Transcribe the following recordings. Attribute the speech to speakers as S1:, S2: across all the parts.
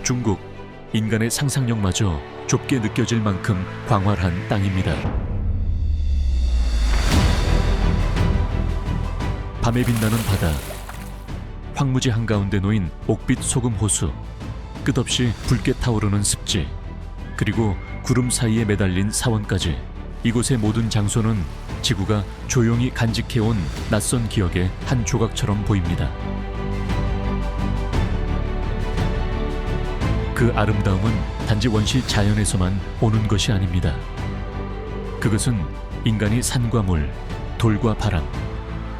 S1: 중국, 인간의 상상력마저 좁게 느껴질 만큼 광활한 땅입니다. 밤에 빛나는 바다, 황무지 한가운데 놓인 옥빛 소금 호수, 끝없이 붉게 타오르는 습지, 그리고 구름 사이에 매달린 사원까지, 이곳의 모든 장소는 지구가 조용히 간직해온 낯선 기억의 한 조각처럼 보입니다. 그 아름다움은 단지 원시 자연에서만 오는 것이 아닙니다. 그것은 인간이 산과 물, 돌과 바람,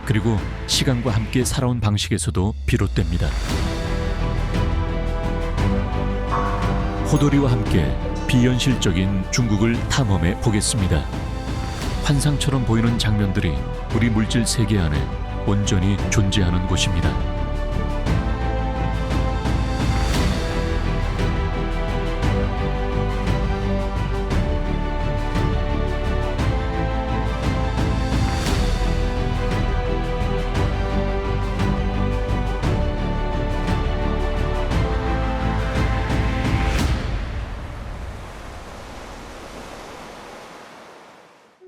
S1: 그리고 시간과 함께 살아온 방식에서도 비롯됩니다. 호돌이와 함께 비현실적인 중국을 탐험해 보겠습니다. 환상처럼 보이는 장면들이 우리 물질 세계 안에 온전히 존재하는 곳입니다.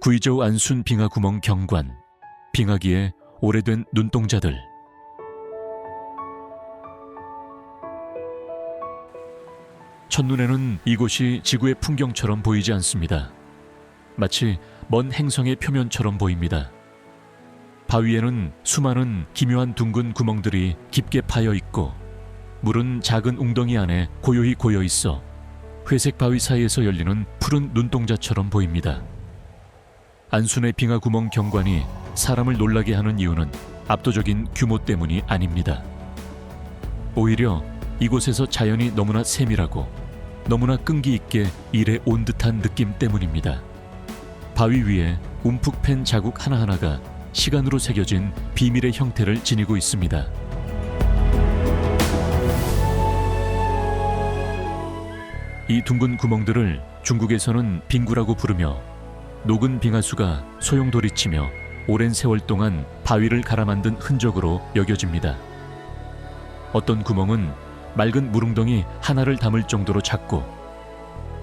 S1: 구이저우 안순 빙하구멍 경관, 빙하기의 오래된 눈동자들. 첫눈에는 이곳이 지구의 풍경처럼 보이지 않습니다. 마치 먼 행성의 표면처럼 보입니다. 바위에는 수많은 기묘한 둥근 구멍들이 깊게 파여 있고, 물은 작은 웅덩이 안에 고요히 고여 있어 회색 바위 사이에서 열리는 푸른 눈동자처럼 보입니다. 안순의 빙하구멍 경관이 사람을 놀라게 하는 이유는 압도적인 규모 때문이 아닙니다. 오히려 이곳에서 자연이 너무나 세밀하고 너무나 끈기 있게 일해 온 듯한 느낌 때문입니다. 바위 위에 움푹 팬 자국 하나하나가 시간으로 새겨진 비밀의 형태를 지니고 있습니다. 이 둥근 구멍들을 중국에서는 빙구라고 부르며, 녹은 빙하수가 소용돌이치며 오랜 세월 동안 바위를 갈아 만든 흔적으로 여겨집니다. 어떤 구멍은 맑은 물웅덩이 하나를 담을 정도로 작고,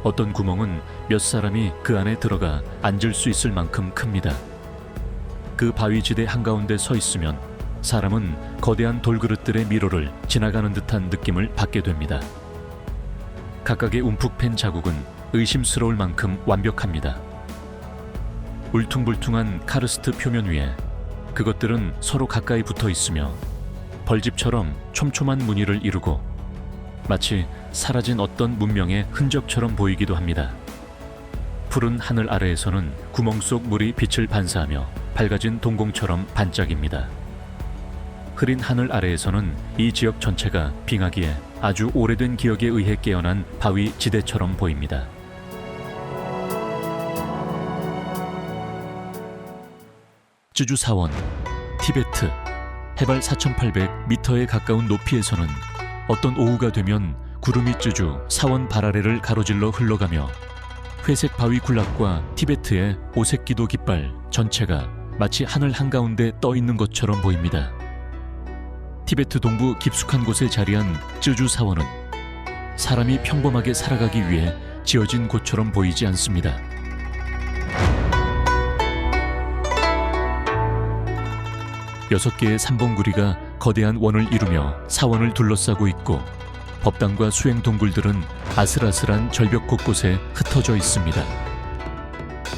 S1: 어떤 구멍은 몇 사람이 그 안에 들어가 앉을 수 있을 만큼 큽니다. 그 바위지대 한가운데 서 있으면 사람은 거대한 돌그릇들의 미로를 지나가는 듯한 느낌을 받게 됩니다. 각각의 움푹 팬 자국은 의심스러울 만큼 완벽합니다. 울퉁불퉁한 카르스트 표면 위에 그것들은 서로 가까이 붙어 있으며 벌집처럼 촘촘한 무늬를 이루고 마치 사라진 어떤 문명의 흔적처럼 보이기도 합니다. 푸른 하늘 아래에서는 구멍 속 물이 빛을 반사하며 밝아진 동공처럼 반짝입니다. 흐린 하늘 아래에서는 이 지역 전체가 빙하기에 아주 오래된 기억에 의해 깨어난 바위 지대처럼 보입니다. 쯔주 사원, 티베트, 해발 4,800m에 가까운 높이에서는 어떤 오후가 되면 구름이 쯔주 사원 발 아래를 가로질러 흘러가며 회색 바위 군락과 티베트의 오색기도 깃발 전체가 마치 하늘 한가운데 떠 있는 것처럼 보입니다. 티베트 동부 깊숙한 곳에 자리한 쯔주 사원은 사람이 평범하게 살아가기 위해 지어진 곳처럼 보이지 않습니다. 6개의 삼봉구리가 거대한 원을 이루며 사원을 둘러싸고 있고, 법당과 수행 동굴들은 아슬아슬한 절벽 곳곳에 흩어져 있습니다.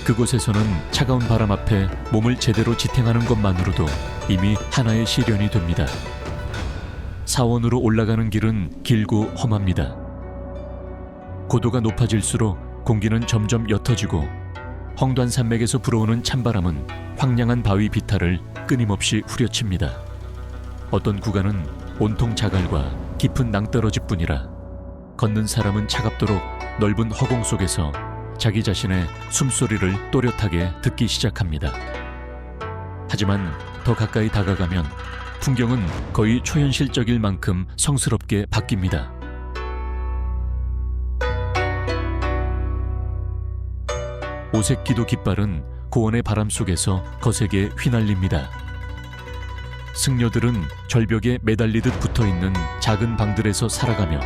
S1: 그곳에서는 차가운 바람 앞에 몸을 제대로 지탱하는 것만으로도 이미 하나의 시련이 됩니다. 사원으로 올라가는 길은 길고 험합니다. 고도가 높아질수록 공기는 점점 옅어지고, 헝단 산맥에서 불어오는 찬바람은 황량한 바위 비탈을 끊임없이 후려칩니다. 어떤 구간은 온통 자갈과 깊은 낭떠러지뿐이라 걷는 사람은 차갑도록 넓은 허공 속에서 자기 자신의 숨소리를 또렷하게 듣기 시작합니다. 하지만 더 가까이 다가가면 풍경은 거의 초현실적일 만큼 성스럽게 바뀝니다. 오색기도 깃발은 고원의 바람 속에서 거세게 휘날립니다. 승려들은 절벽에 매달리듯 붙어있는 작은 방들에서 살아가며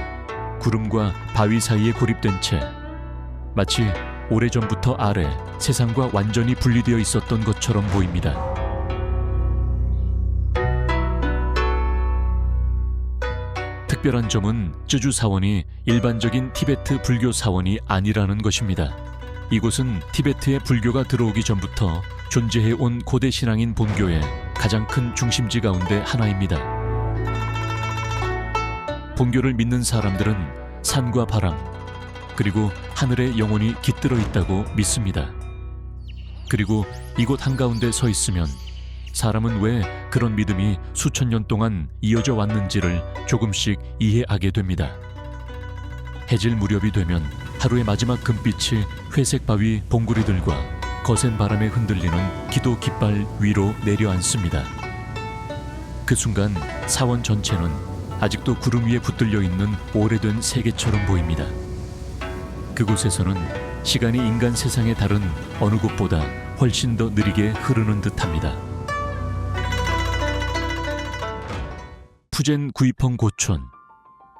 S1: 구름과 바위 사이에 고립된 채 마치 오래전부터 아래 세상과 완전히 분리되어 있었던 것처럼 보입니다. 특별한 점은 쯔주 사원이 일반적인 티베트 불교 사원이 아니라는 것입니다. 이곳은 티베트에 불교가 들어오기 전부터 존재해온 고대 신앙인 본교의 가장 큰 중심지 가운데 하나입니다. 본교를 믿는 사람들은 산과 바람, 그리고 하늘에 영혼이 깃들어 있다고 믿습니다. 그리고 이곳 한가운데 서 있으면 사람은 왜 그런 믿음이 수천 년 동안 이어져 왔는지를 조금씩 이해하게 됩니다. 해질 무렵이 되면 하루의 마지막 금빛이 회색 바위 봉구리들과 거센 바람에 흔들리는 기도 깃발 위로 내려앉습니다. 그 순간 사원 전체는 아직도 구름 위에 붙들려 있는 오래된 세계처럼 보입니다. 그곳에서는 시간이 인간 세상의 다른 어느 곳보다 훨씬 더 느리게 흐르는 듯합니다. 푸젠 구이펑 고촌,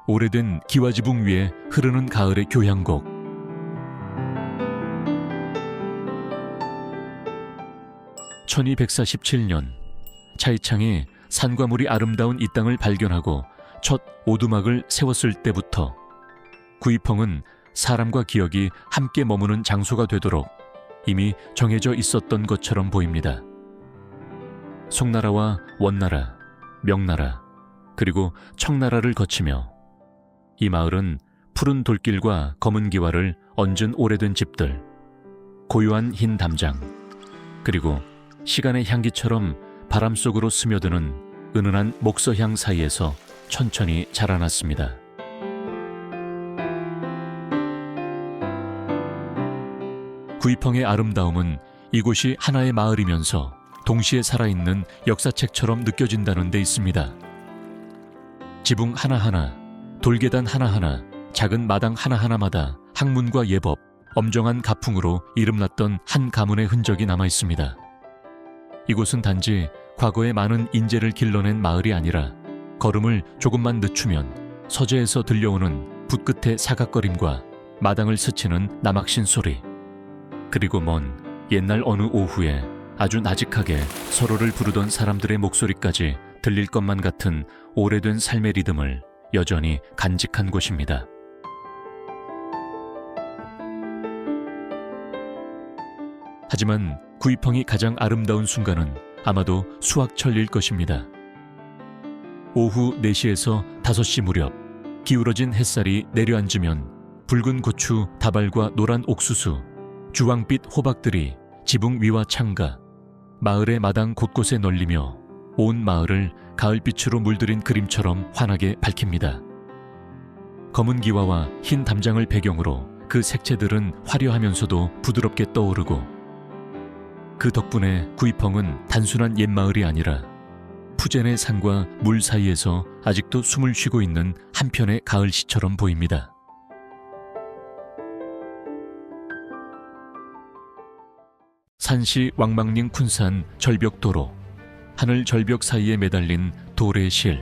S1: 오래된 기와지붕 위에 흐르는 가을의 교향곡. (1247년) 차이창이 산과 물이 아름다운 이 땅을 발견하고 첫 오두막을 세웠을 때부터 구이펑은 사람과 기억이 함께 머무는 장소가 되도록 이미 정해져 있었던 것처럼 보입니다. 송나라와 원나라, 명나라, 그리고 청나라를 거치며 이 마을은 푸른 돌길과 검은 기와를 얹은 오래된 집들, 고요한 흰 담장, 그리고 시간의 향기처럼 바람 속으로 스며드는 은은한 목서향 사이에서 천천히 자라났습니다. 구이펑의 아름다움은 이곳이 하나의 마을이면서 동시에 살아있는 역사책처럼 느껴진다는 데 있습니다. 지붕 하나하나, 돌계단 하나하나, 작은 마당 하나하나마다 학문과 예법, 엄정한 가풍으로 이름났던 한 가문의 흔적이 남아있습니다. 이곳은 단지 과거에 많은 인재를 길러낸 마을이 아니라 걸음을 조금만 늦추면 서재에서 들려오는 붓끝의 사각거림과 마당을 스치는 남학신 소리, 그리고 먼 옛날 어느 오후에 아주 나직하게 서로를 부르던 사람들의 목소리까지 들릴 것만 같은 오래된 삶의 리듬을 여전히 간직한 곳입니다. 하지만 구이펑이 가장 아름다운 순간은 아마도 수학철일 것입니다. 오후 4시에서 5시 무렵 기울어진 햇살이 내려앉으면 붉은 고추, 다발과 노란 옥수수, 주황빛 호박들이 지붕 위와 창가, 마을의 마당 곳곳에 널리며 온 마을을 가을빛으로 물들인 그림처럼 환하게 밝힙니다. 검은 기와와 흰 담장을 배경으로 그 색채들은 화려하면서도 부드럽게 떠오르고 그 덕분에 구이펑은 단순한 옛마을이 아니라 푸젠의 산과 물 사이에서 아직도 숨을 쉬고 있는 한편의 가을시처럼 보입니다. 산시 왕망링 쿤산 절벽도로, 하늘 절벽 사이에 매달린 돌의 실.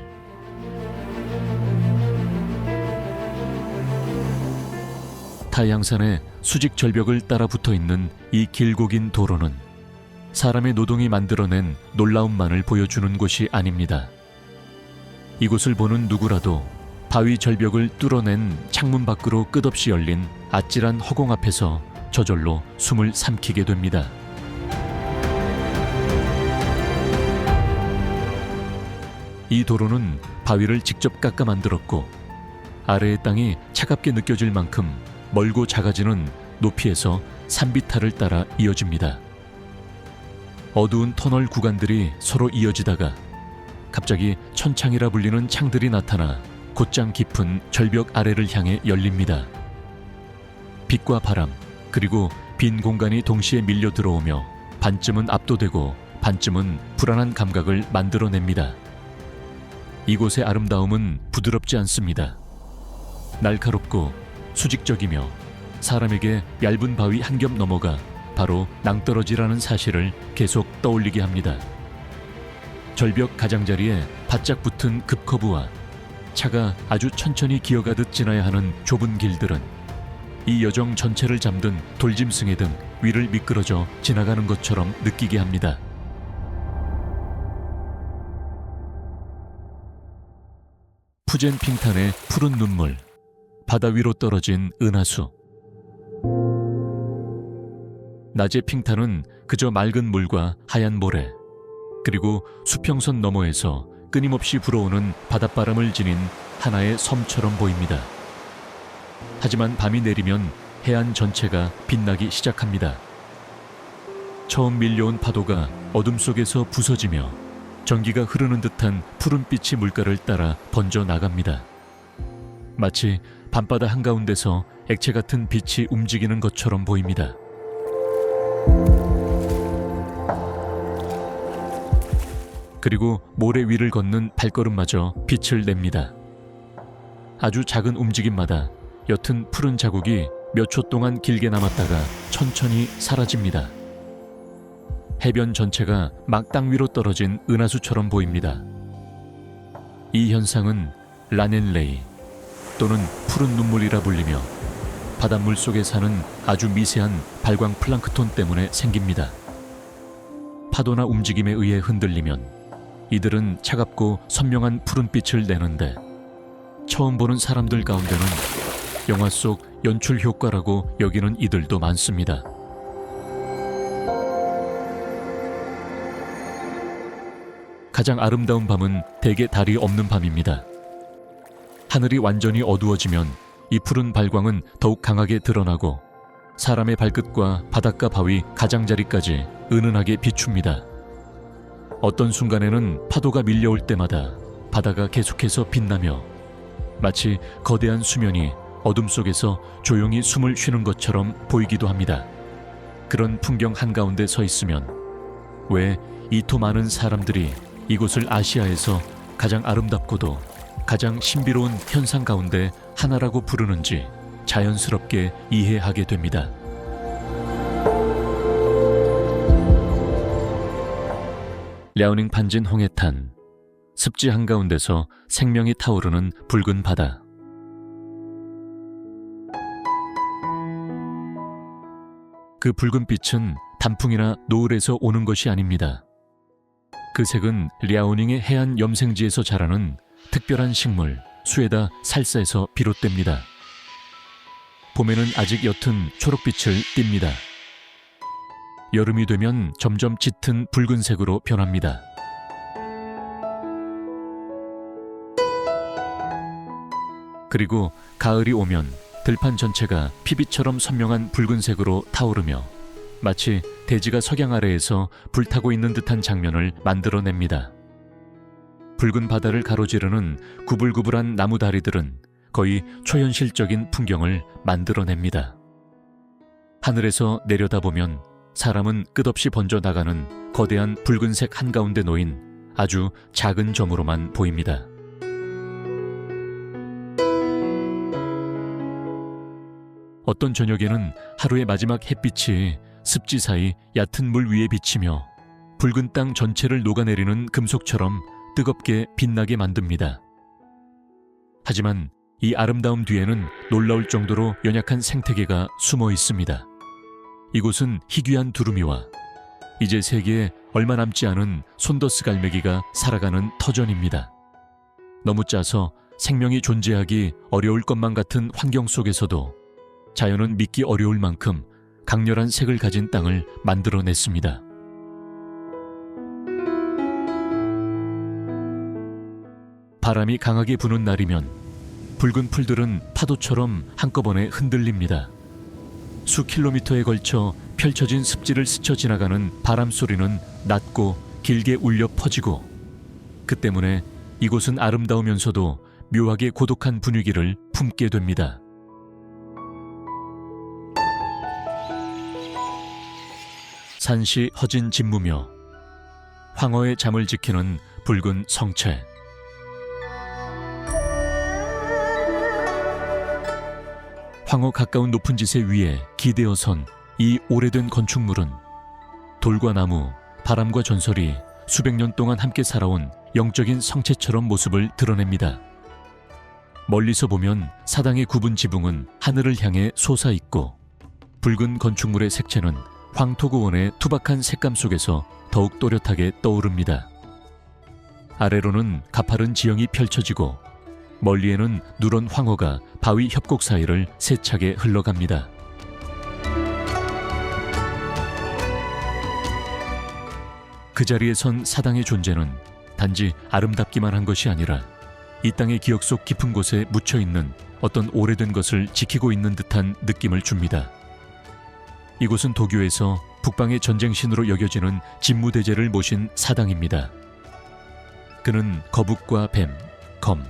S1: 타양산의 수직 절벽을 따라 붙어있는 이 길고 긴 도로는 사람의 노동이 만들어낸 놀라움만을 보여주는 곳이 아닙니다. 이곳을 보는 누구라도 바위 절벽을 뚫어낸 창문 밖으로 끝없이 열린 아찔한 허공 앞에서 저절로 숨을 삼키게 됩니다. 이 도로는 바위를 직접 깎아 만들었고 아래의 땅이 차갑게 느껴질 만큼 멀고 작아지는 높이에서 산비탈을 따라 이어집니다. 어두운 터널 구간들이 서로 이어지다가 갑자기 천창이라 불리는 창들이 나타나 곧장 깊은 절벽 아래를 향해 열립니다. 빛과 바람, 그리고 빈 공간이 동시에 밀려 들어오며 반쯤은 압도되고 반쯤은 불안한 감각을 만들어냅니다. 이곳의 아름다움은 부드럽지 않습니다. 날카롭고 수직적이며 사람에게 얇은 바위 한 겹 넘어가 바로 낭떠러지라는 사실을 계속 떠올리게 합니다. 절벽 가장자리에 바짝 붙은 급커브와 차가 아주 천천히 기어가듯 지나야 하는 좁은 길들은 이 여정 전체를 잠든 돌짐승의 등 위를 미끄러져 지나가는 것처럼 느끼게 합니다. 푸젠 핑탄의 푸른 눈물, 바다 위로 떨어진 은하수. 낮의 핑탄은 그저 맑은 물과 하얀 모래, 그리고 수평선 너머에서 끊임없이 불어오는 바닷바람을 지닌 하나의 섬처럼 보입니다. 하지만 밤이 내리면 해안 전체가 빛나기 시작합니다. 처음 밀려온 파도가 어둠 속에서 부서지며 전기가 흐르는 듯한 푸른빛이 물가를 따라 번져 나갑니다. 마치 밤바다 한가운데서 액체 같은 빛이 움직이는 것처럼 보입니다. 그리고 모래 위를 걷는 발걸음마저 빛을 냅니다. 아주 작은 움직임마다 옅은 푸른 자국이 몇 초 동안 길게 남았다가 천천히 사라집니다. 해변 전체가 막 땅 위로 떨어진 은하수처럼 보입니다. 이 현상은 라넨레이 또는 푸른 눈물이라 불리며 바닷물 속에 사는 아주 미세한 발광 플랑크톤 때문에 생깁니다. 파도나 움직임에 의해 흔들리면 이들은 차갑고 선명한 푸른빛을 내는데 처음 보는 사람들 가운데는 영화 속 연출 효과라고 여기는 이들도 많습니다. 가장 아름다운 밤은 대개 달이 없는 밤입니다. 하늘이 완전히 어두워지면 이 푸른 발광은 더욱 강하게 드러나고 사람의 발끝과 바닷가 바위 가장자리까지 은은하게 비춥니다. 어떤 순간에는 파도가 밀려올 때마다 바다가 계속해서 빛나며 마치 거대한 수면이 어둠 속에서 조용히 숨을 쉬는 것처럼 보이기도 합니다. 그런 풍경 한가운데 서 있으면 왜 이토 많은 사람들이 이곳을 아시아에서 가장 아름답고도 가장 신비로운 현상 가운데 하나라고 부르는지 자연스럽게 이해하게 됩니다. 랴오닝 판진 홍해탄, 습지 한가운데서 생명이 타오르는 붉은 바다. 그 붉은 빛은 단풍이나 노을에서 오는 것이 아닙니다. 그 색은 랴오닝의 해안 염생지에서 자라는 특별한 식물 수에다 살사에서 비롯됩니다. 봄에는 아직 옅은 초록빛을 띱니다. 여름이 되면 점점 짙은 붉은색으로 변합니다. 그리고 가을이 오면 들판 전체가 피빛처럼 선명한 붉은색으로 타오르며 마치 대지가 석양 아래에서 불타고 있는 듯한 장면을 만들어냅니다. 붉은 바다를 가로지르는 구불구불한 나무 다리들은 거의 초현실적인 풍경을 만들어냅니다. 하늘에서 내려다보면 사람은 끝없이 번져나가는 거대한 붉은색 한가운데 놓인 아주 작은 점으로만 보입니다. 어떤 저녁에는 하루의 마지막 햇빛이 습지 사이 얕은 물 위에 비치며 붉은 땅 전체를 녹아내리는 금속처럼 뜨겁게 빛나게 만듭니다. 하지만 이 아름다움 뒤에는 놀라울 정도로 연약한 생태계가 숨어 있습니다. 이곳은 희귀한 두루미와 이제 세계에 얼마 남지 않은 손더스 갈매기가 살아가는 터전입니다. 너무 짜서 생명이 존재하기 어려울 것만 같은 환경 속에서도 자연은 믿기 어려울 만큼 강렬한 색을 가진 땅을 만들어냈습니다. 바람이 강하게 부는 날이면 붉은 풀들은 파도처럼 한꺼번에 흔들립니다. 수 킬로미터에 걸쳐 펼쳐진 습지를 스쳐 지나가는 바람 소리는 낮고 길게 울려 퍼지고 그 때문에 이곳은 아름다우면서도 묘하게 고독한 분위기를 품게 됩니다. 산시 허진 진무며 황허의 잠을 지키는 붉은 성체. 황허 가까운 높은 지세 위에 기대어 선 이 오래된 건축물은 돌과 나무, 바람과 전설이 수백 년 동안 함께 살아온 영적인 성체처럼 모습을 드러냅니다. 멀리서 보면 사당의 굽은 지붕은 하늘을 향해 솟아있고 붉은 건축물의 색채는 황토구원의 투박한 색감 속에서 더욱 또렷하게 떠오릅니다. 아래로는 가파른 지형이 펼쳐지고 멀리에는 누런 황허가 바위 협곡 사이를 세차게 흘러갑니다. 그 자리에 선 사당의 존재는 단지 아름답기만 한 것이 아니라 이 땅의 기억 속 깊은 곳에 묻혀있는 어떤 오래된 것을 지키고 있는 듯한 느낌을 줍니다. 이곳은 도교에서 북방의 전쟁신으로 여겨지는 진무대제를 모신 사당입니다. 그는 거북과 뱀, 검,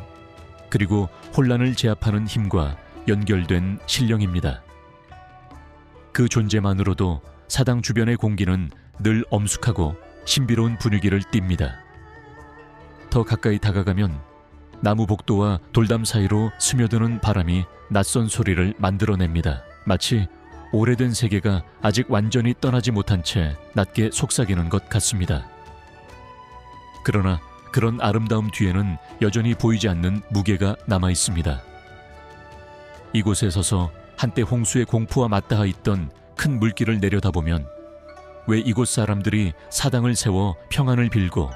S1: 그리고 혼란을 제압하는 힘과 연결된 신령입니다. 그 존재만으로도 사당 주변의 공기는 늘 엄숙하고 신비로운 분위기를 띱니다. 더 가까이 다가가면 나무 복도와 돌담 사이로 스며드는 바람이 낯선 소리를 만들어냅니다. 마치 오래된 세계가 아직 완전히 떠나지 못한 채 낮게 속삭이는 것 같습니다. 그러나 그런 아름다움 뒤에는 여전히 보이지 않는 무게가 남아 있습니다. 이곳에 서서 한때 홍수의 공포와 맞닿아 있던 큰 물길을 내려다보면 왜 이곳 사람들이 사당을 세워 평안을 빌고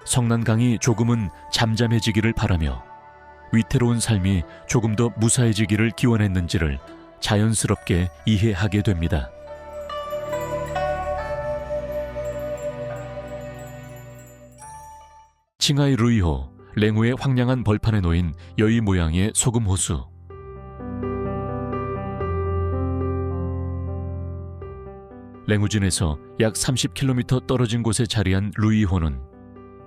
S1: 성난강이 조금은 잠잠해지기를 바라며 위태로운 삶이 조금 더 무사해지기를 기원했는지를 자연스럽게 이해하게 됩니다. 칭하이 루이호, 랭우의 황량한 벌판에 놓인 여의 모양의 소금 호수. 랭우진에서 약 30km 떨어진 곳에 자리한 루이호는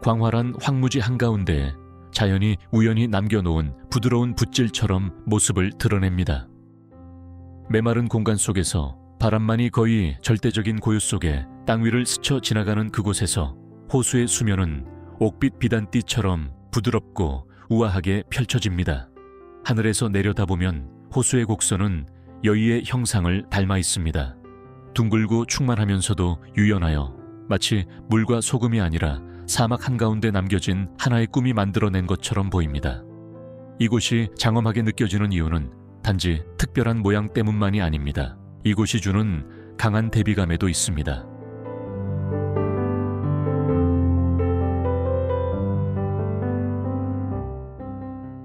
S1: 광활한 황무지 한가운데에 자연이 우연히 남겨놓은 부드러운 붓질처럼 모습을 드러냅니다. 메마른 공간 속에서 바람만이 거의 절대적인 고요 속에 땅 위를 스쳐 지나가는 그곳에서 호수의 수면은 옥빛 비단띠처럼 부드럽고 우아하게 펼쳐집니다. 하늘에서 내려다보면 호수의 곡선은 여의의 형상을 닮아 있습니다. 둥글고 충만하면서도 유연하여 마치 물과 소금이 아니라 사막 한가운데 남겨진 하나의 꿈이 만들어낸 것처럼 보입니다. 이곳이 장엄하게 느껴지는 이유는 단지 특별한 모양 때문만이 아닙니다. 이곳이 주는 강한 대비감에도 있습니다.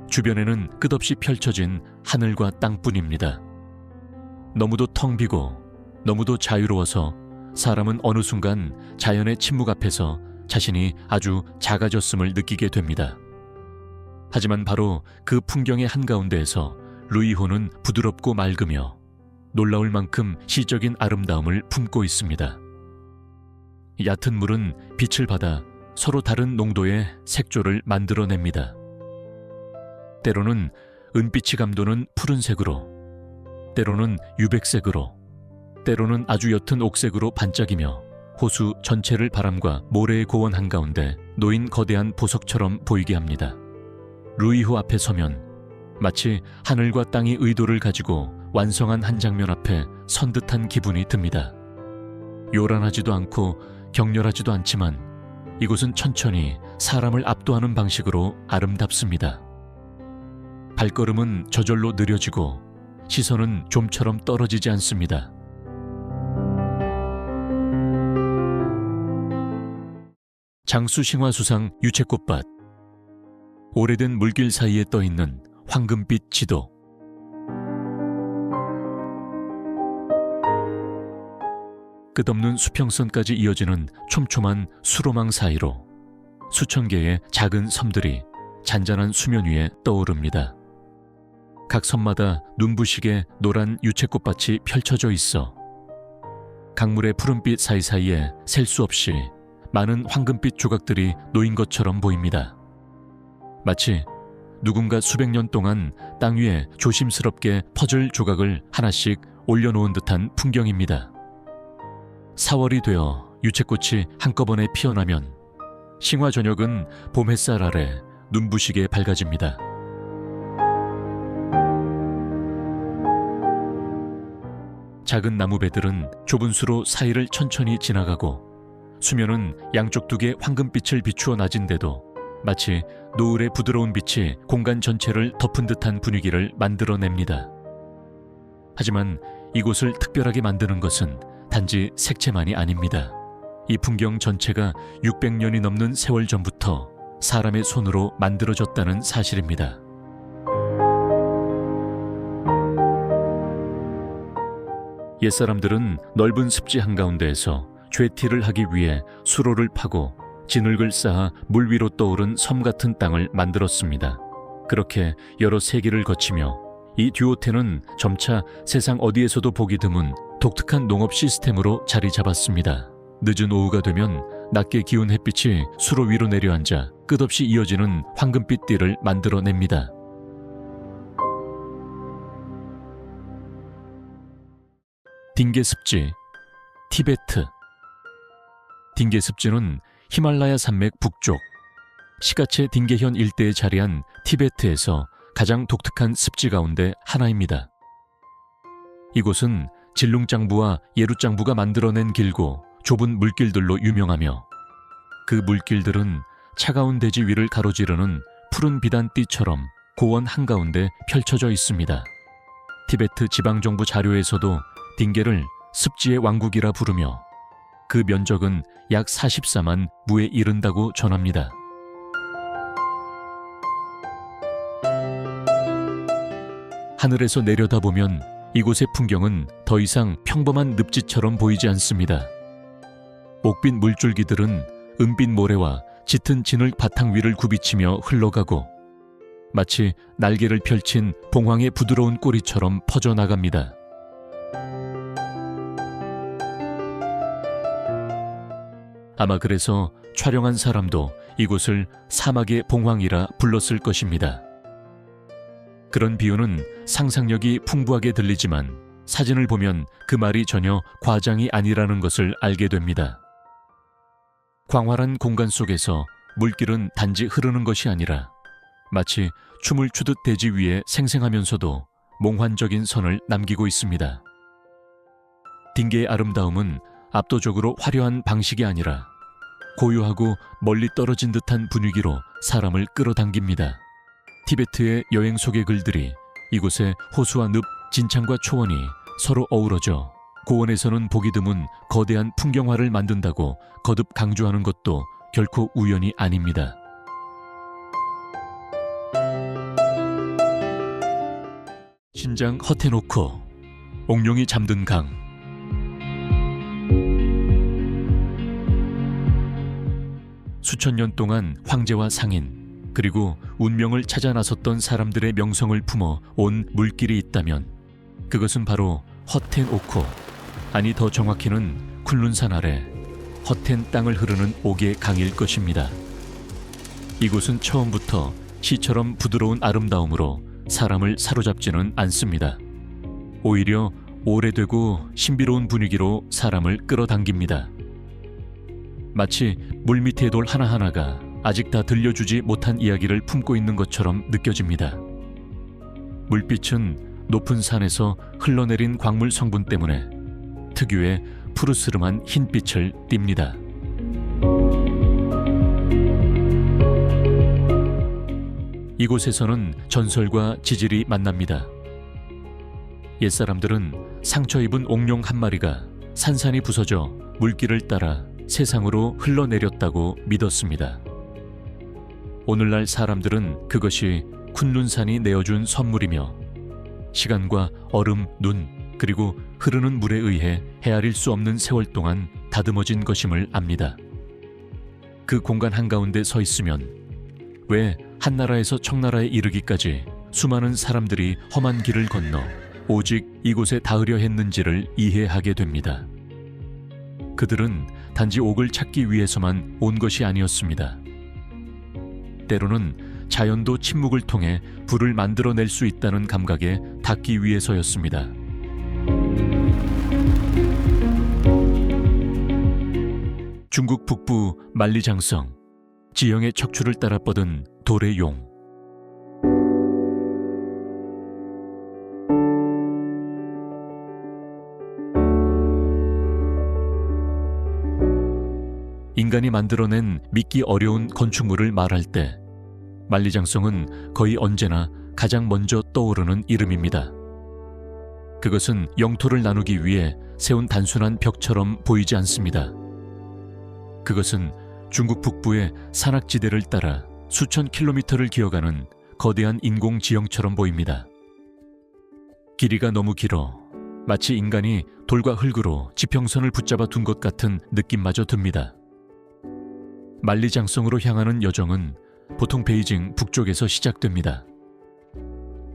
S1: 주변에는 끝없이 펼쳐진 하늘과 땅뿐입니다. 너무도 텅 비고 너무도 자유로워서 사람은 어느 순간 자연의 침묵 앞에서 자신이 아주 작아졌음을 느끼게 됩니다. 하지만 바로 그 풍경의 한가운데에서 루이호는 부드럽고 맑으며 놀라울 만큼 시적인 아름다움을 품고 있습니다. 얕은 물은 빛을 받아 서로 다른 농도의 색조를 만들어냅니다. 때로는 은빛이 감도는 푸른색으로, 때로는 유백색으로, 때로는 아주 옅은 옥색으로 반짝이며 호수 전체를 바람과 모래의 고원 한가운데 놓인 거대한 보석처럼 보이게 합니다. 루이호 앞에 서면 마치 하늘과 땅이 의도를 가지고 완성한 한 장면 앞에 선 듯한 기분이 듭니다. 요란하지도 않고 격렬하지도 않지만 이곳은 천천히 사람을 압도하는 방식으로 아름답습니다. 발걸음은 저절로 느려지고 시선은 좀처럼 떨어지지 않습니다. 장수싱화수상 유채꽃밭. 오래된 물길 사이에 떠있는 황금빛 지도. 끝없는 수평선까지 이어지는 촘촘한 수로망 사이로 수천 개의 작은 섬들이 잔잔한 수면 위에 떠오릅니다. 각 섬마다 눈부시게 노란 유채꽃밭이 펼쳐져 있어 강물의 푸른빛 사이사이에 셀 수 없이 많은 황금빛 조각들이 놓인 것처럼 보입니다. 마치 누군가 수백 년 동안 땅 위에 조심스럽게 퍼즐 조각을 하나씩 올려놓은 듯한 풍경입니다. 4월이 되어 유채꽃이 한꺼번에 피어나면 싱화 저녁은 봄 햇살 아래 눈부시게 밝아집니다. 작은 나무배들은 좁은 수로 사이를 천천히 지나가고 수면은 양쪽 두 개 황금빛을 비추어 낮은데도 마치 노을의 부드러운 빛이 공간 전체를 덮은 듯한 분위기를 만들어냅니다. 하지만 이곳을 특별하게 만드는 것은 단지 색채만이 아닙니다. 이 풍경 전체가 600년이 넘는 세월 전부터 사람의 손으로 만들어졌다는 사실입니다. 옛사람들은 넓은 습지 한가운데에서 죄티를 하기 위해 수로를 파고 진흙을 쌓아 물 위로 떠오른 섬 같은 땅을 만들었습니다. 그렇게 여러 세기를 거치며 이 듀오테는 점차 세상 어디에서도 보기 드문 독특한 농업 시스템으로 자리 잡았습니다. 늦은 오후가 되면 낮게 기운 햇빛이 수로 위로 내려앉아 끝없이 이어지는 황금빛 띠를 만들어냅니다. 딩게 습지, 티베트. 딩게 습지는 히말라야 산맥 북쪽, 시가체 딩게현 일대에 자리한 티베트에서 가장 독특한 습지 가운데 하나입니다. 이곳은 질룽장부와 예루장부가 만들어낸 길고 좁은 물길들로 유명하며 그 물길들은 차가운 대지 위를 가로지르는 푸른 비단띠처럼 고원 한가운데 펼쳐져 있습니다. 티베트 지방정부 자료에서도 딩게를 습지의 왕국이라 부르며 그 면적은 약 44만 무에 이른다고 전합니다. 하늘에서 내려다보면 이곳의 풍경은 더 이상 평범한 늪지처럼 보이지 않습니다. 옥빛 물줄기들은 은빛 모래와 짙은 진흙 바탕 위를 굽이치며 흘러가고 마치 날개를 펼친 봉황의 부드러운 꼬리처럼 퍼져나갑니다. 아마 그래서 촬영한 사람도 이곳을 사막의 봉황이라 불렀을 것입니다. 그런 비유는 상상력이 풍부하게 들리지만 사진을 보면 그 말이 전혀 과장이 아니라는 것을 알게 됩니다. 광활한 공간 속에서 물길은 단지 흐르는 것이 아니라 마치 춤을 추듯 대지 위에 생생하면서도 몽환적인 선을 남기고 있습니다. 딩게의 아름다움은 압도적으로 화려한 방식이 아니라 고요하고 멀리 떨어진 듯한 분위기로 사람을 끌어당깁니다. 티베트의 여행 소개 글들이 이곳의 호수와 늪, 진창과 초원이 서로 어우러져 고원에서는 보기 드문 거대한 풍경화를 만든다고 거듭 강조하는 것도 결코 우연이 아닙니다. 신장 허테노코, 옥룡이 잠든 강. 수천 년 동안 황제와 상인 그리고 운명을 찾아 나섰던 사람들의 명성을 품어 온 물길이 있다면 그것은 바로 허텐오코, 아니 더 정확히는 쿤룬산 아래 허텐 땅을 흐르는 옥의 강일 것입니다. 이곳은 처음부터 시처럼 부드러운 아름다움으로 사람을 사로잡지는 않습니다. 오히려 오래되고 신비로운 분위기로 사람을 끌어당깁니다. 마치 물밑의 돌 하나하나가 아직 다 들려주지 못한 이야기를 품고 있는 것처럼 느껴집니다. 물빛은 높은 산에서 흘러내린 광물 성분 때문에 특유의 푸르스름한 흰빛을 띱니다. 이곳에서는 전설과 지질이 만납니다. 옛사람들은 상처 입은 옥룡 한 마리가 산산이 부서져 물길을 따라 세상으로 흘러내렸다고 믿었습니다. 오늘날 사람들은 그것이 쿤룬산이 내어준 선물이며 시간과 얼음, 눈, 그리고 흐르는 물에 의해 헤아릴 수 없는 세월 동안 다듬어진 것임을 압니다. 그 공간 한가운데 서 있으면 왜 한나라에서 청나라에 이르기까지 수많은 사람들이 험한 길을 건너 오직 이곳에 닿으려 했는지를 이해하게 됩니다. 그들은 단지 옥을 찾기 위해서만 온 것이 아니었습니다. 때로는 자연도 침묵을 통해 불을 만들어낼 수 있다는 감각에 닿기 위해서였습니다. 중국 북부 만리장성, 지형의 척추를 따라 뻗은 돌의 용. 인간이 만들어낸 믿기 어려운 건축물을 말할 때 만리장성은 거의 언제나 가장 먼저 떠오르는 이름입니다. 그것은 영토를 나누기 위해 세운 단순한 벽처럼 보이지 않습니다. 그것은 중국 북부의 산악지대를 따라 수천 킬로미터를 기어가는 거대한 인공지형처럼 보입니다. 길이가 너무 길어 마치 인간이 돌과 흙으로 지평선을 붙잡아 둔 것 같은 느낌마저 듭니다. 만리장성으로 향하는 여정은 보통 베이징 북쪽에서 시작됩니다.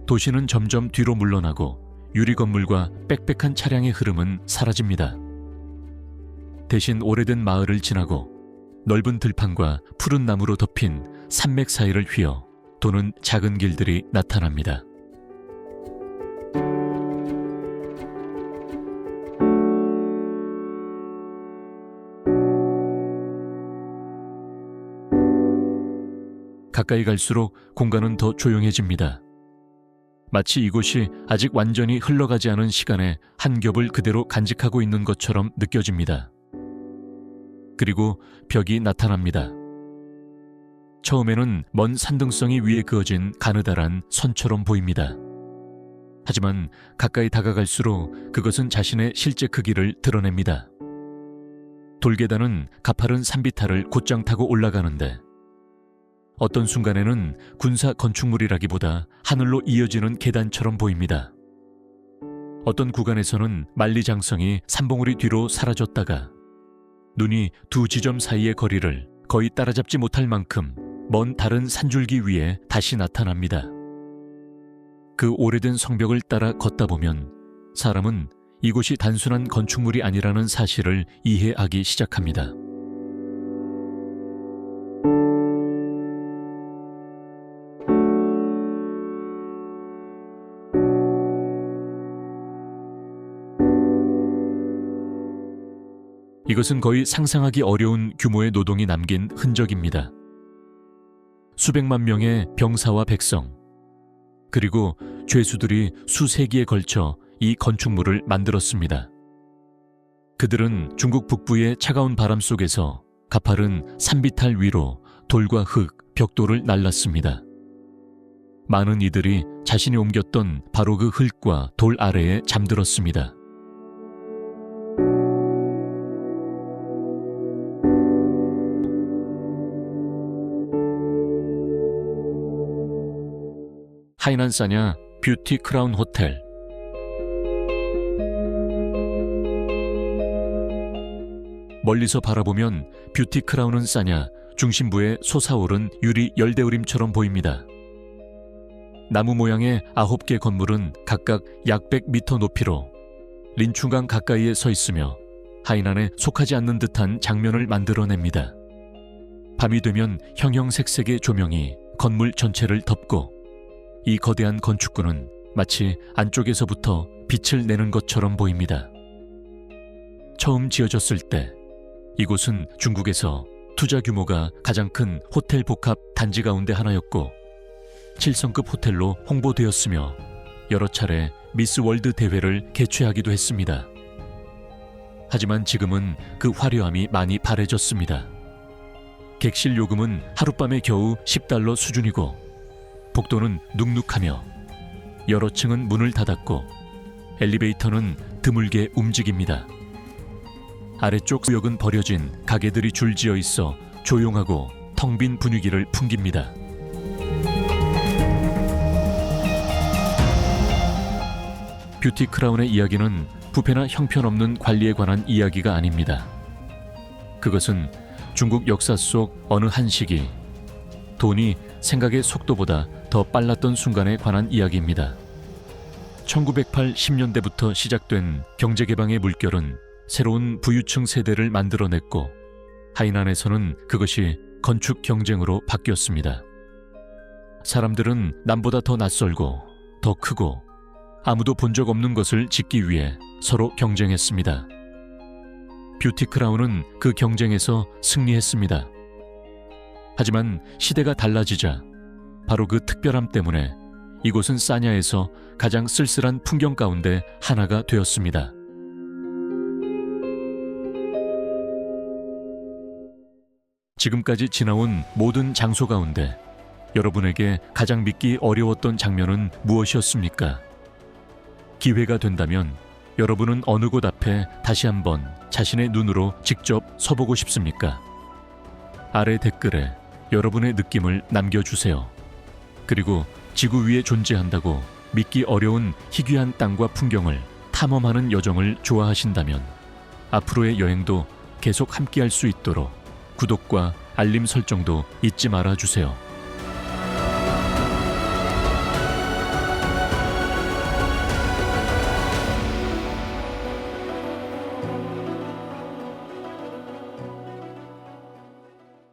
S1: 도시는 점점 뒤로 물러나고 유리 건물과 빽빽한 차량의 흐름은 사라집니다. 대신 오래된 마을을 지나고 넓은 들판과 푸른 나무로 덮인 산맥 사이를 휘어 도는 작은 길들이 나타납니다. 가까이 갈수록 공간은 더 조용해집니다. 마치 이곳이 아직 완전히 흘러가지 않은 시간의 한 겹을 그대로 간직하고 있는 것처럼 느껴집니다. 그리고 벽이 나타납니다. 처음에는 먼 산등성이 위에 그어진 가느다란 선처럼 보입니다. 하지만 가까이 다가갈수록 그것은 자신의 실제 크기를 드러냅니다. 돌계단은 가파른 산비탈을 곧장 타고 올라가는데 어떤 순간에는 군사 건축물이라기보다 하늘로 이어지는 계단처럼 보입니다. 어떤 구간에서는 만리장성이 산봉우리 뒤로 사라졌다가 눈이 두 지점 사이의 거리를 거의 따라잡지 못할 만큼 먼 다른 산줄기 위에 다시 나타납니다. 그 오래된 성벽을 따라 걷다 보면 사람은 이곳이 단순한 건축물이 아니라는 사실을 이해하기 시작합니다. 이것은 거의 상상하기 어려운 규모의 노동이 남긴 흔적입니다. 수백만 명의 병사와 백성, 그리고 죄수들이 수세기에 걸쳐 이 건축물을 만들었습니다. 그들은 중국 북부의 차가운 바람 속에서 가파른 산비탈 위로 돌과 흙, 벽돌을 날랐습니다. 많은 이들이 자신이 옮겼던 바로 그 흙과 돌 아래에 잠들었습니다. 하이난 사냐 뷰티 크라운 호텔. 멀리서 바라보면 뷰티 크라운은 사냐 중심부에 솟아오른 유리 열대우림처럼 보입니다. 나무 모양의 9개 건물은 각각 약 100m 높이로 린충강 가까이에 서 있으며 하이난에 속하지 않는 듯한 장면을 만들어냅니다. 밤이 되면 형형색색의 조명이 건물 전체를 덮고 이 거대한 건축구는 마치 안쪽에서부터 빛을 내는 것처럼 보입니다. 처음 지어졌을 때 이곳은 중국에서 투자 규모가 가장 큰 호텔 복합 단지 가운데 하나였고 7성급 호텔로 홍보되었으며 여러 차례 미스 월드 대회를 개최하기도 했습니다. 하지만 지금은 그 화려함이 많이 바래졌습니다. 객실 요금은 하룻밤에 겨우 $10 수준이고 복도는 눅눅하며 여러 층은 문을 닫았고 엘리베이터는 드물게 움직입니다. 아래쪽 구역은 버려진 가게들이 줄지어 있어 조용하고 텅 빈 분위기를 풍깁니다. 뷰티 크라운의 이야기는 부패나 형편없는 관리에 관한 이야기가 아닙니다. 그것은 중국 역사 속 어느 한 시기 돈이 생각의 속도보다 더 빨랐던 순간에 관한 이야기입니다. 1980년대부터 시작된 경제개방의 물결은 새로운 부유층 세대를 만들어냈고 하이난에서는 그것이 건축 경쟁으로 바뀌었습니다. 사람들은 남보다 더 낯설고 더 크고 아무도 본 적 없는 것을 짓기 위해 서로 경쟁했습니다. 뷰티 크라운은 그 경쟁에서 승리했습니다. 하지만 시대가 달라지자 바로 그 특별함 때문에 이곳은 사냐에서 가장 쓸쓸한 풍경 가운데 하나가 되었습니다. 지금까지 지나온 모든 장소 가운데 여러분에게 가장 믿기 어려웠던 장면은 무엇이었습니까? 기회가 된다면 여러분은 어느 곳 앞에 다시 한번 자신의 눈으로 직접 서보고 싶습니까? 아래 댓글에 여러분의 느낌을 남겨주세요. 그리고 지구 위에 존재한다고 믿기 어려운 희귀한 땅과 풍경을 탐험하는 여정을 좋아하신다면 앞으로의 여행도 계속 함께할 수 있도록 구독과 알림 설정도 잊지 말아주세요.